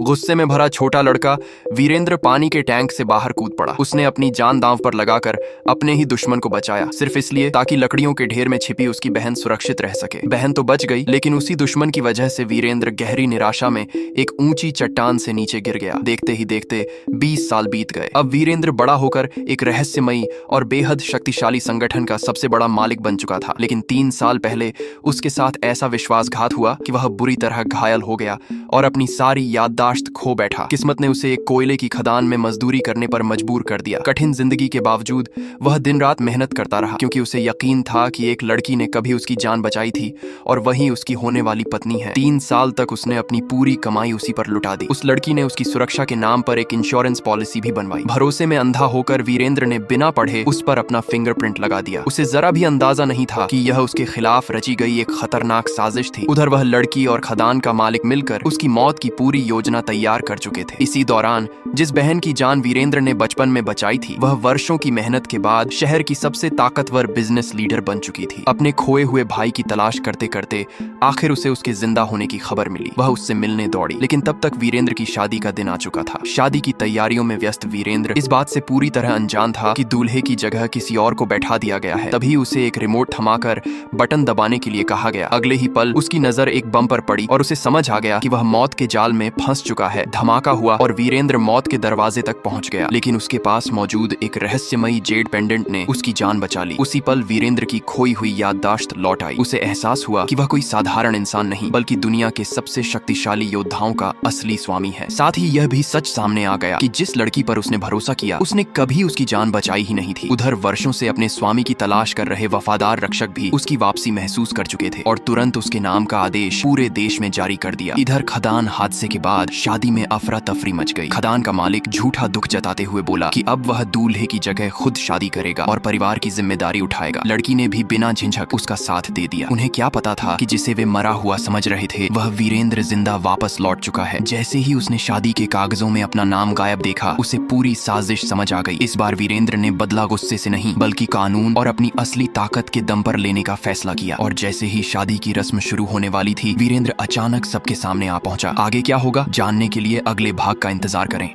गुस्से में भरा छोटा लड़का वीरेंद्र पानी के टैंक से बाहर कूद पड़ा। उसने अपनी जान दांव पर लगाकर अपने ही दुश्मन को बचाया, सिर्फ इसलिए ताकि लकड़ियों के ढेर में छिपी उसकी बहन सुरक्षित रह सके। बहन तो बच गई, लेकिन उसी दुश्मन की वजह से वीरेंद्र गहरी निराशा में एक ऊंची चट्टान से नीचे गिर गया। देखते ही देखते 20 साल बीत गए। अब वीरेंद्र बड़ा होकर एक रहस्यमयी और बेहद शक्तिशाली संगठन का सबसे बड़ा मालिक बन चुका था। लेकिन 3 साल पहले उसके साथ ऐसा विश्वासघात हुआ कि वह बुरी तरह घायल हो गया और अपनी सारी याददाश्त खो बैठा। किस्मत ने उसे एक कोयले की खदान में मजदूरी करने पर मजबूर कर दिया। कठिन जिंदगी के बावजूद वह दिन रात मेहनत करता रहा, क्योंकि उसे यकीन था कि एक लड़की ने कभी उसकी जान बचाई थी और वही उसकी होने वाली पत्नी है। 3 साल तक उसने अपनी पूरी कमाई उसी पर लुटा दी। उस लड़की ने उसकी सुरक्षा के नाम पर एक इंश्योरेंस पॉलिसी भी बनवाई। भरोसे में अंधा होकर वीरेंद्र ने बिना पढ़े उस पर अपना फिंगरप्रिंट लगा दिया। उसे जरा भी अंदाजा नहीं था कि यह उसके खिलाफ रची गई एक खतरनाक साजिश थी। उधर वह लड़की और खदान का मालिक मिलकर उसकी मौत की पूरी योजना तैयार कर चुके थे। इसी दौरान जिस बहन की जान वीरेंद्र ने बचपन में बचाई थी, वह वर्षों की मेहनत के बाद शहर की सबसे ताकतवर बिजनेस लीडर बन चुकी थी। अपने खोए हुए भाई की तलाश करते करते आखिर उसे उसके जिंदा होने की खबर मिली। वह उससे मिलने दौड़ी, लेकिन तब तक वीरेंद्र की शादी का दिन आ चुका था। शादी की तैयारियों में व्यस्त वीरेंद्र इस बात से पूरी तरह अनजान था कि दूल्हे की जगह किसी और को बैठा दिया गया है। तभी उसे एक रिमोट थमाकर बटन दबाने के लिए कहा गया। अगले ही पल उसकी नजर एक बम पर पड़ी और उसे समझ आ गया कि वह मौत के जाल में फंस चुका है। धमाका हुआ और वीरेंद्र मौत के दरवाजे तक पहुंच गया, लेकिन उसके पास मौजूद एक रहस्यमयी जेड पेंडेंट ने उसकी जान बचा ली। उसी पल वीरेंद्र की खोई हुई याददाश्त लौट आई। उसे एहसास हुआ कि वह कोई साधारण इंसान नहीं, बल्कि दुनिया के सबसे शक्तिशाली योद्धाओं का असली स्वामी है। साथ ही यह भी सच सामने आ गया कि जिस लड़की पर उसने भरोसा किया, उसने कभी उसकी जान बचाई ही नहीं थी। उधर वर्षों से अपने स्वामी की तलाश कर रहे वफादार रक्षक भी उसकी वापसी महसूस कर चुके थे और तुरंत उसके नाम का आदेश पूरे देश में जारी कर दिया। इधर खदान हादसे के बाद शादी में अफरा तफरी मच गई। खदान का मालिक झूठा दुख जताते हुए बोला कि अब वह दूल्हे की जगह खुद शादी करेगा और परिवार की जिम्मेदारी उठाएगा। लड़की ने भी बिना झिझक उसका साथ दे दिया। उन्हें क्या पता था कि जिसे वे मरा हुआ समझ रहे थे, वह वीरेंद्र जिंदा वापस लौट चुका है। जैसे ही उसने शादी के कागजों में अपना नाम गायब देखा, उसे पूरी साजिश समझ आ गई। इस बार वीरेंद्र ने बदला गुस्से से नहीं, बल्कि कानून और अपनी असली ताकत के दम पर लेने का फैसला किया। और जैसे ही शादी की रस्म शुरू होने वाली थी, वीरेंद्र अचानक सबके सामने आ पहुंचा। आगे क्या होगा जानने के लिए अगले भाग का इंतजार करें।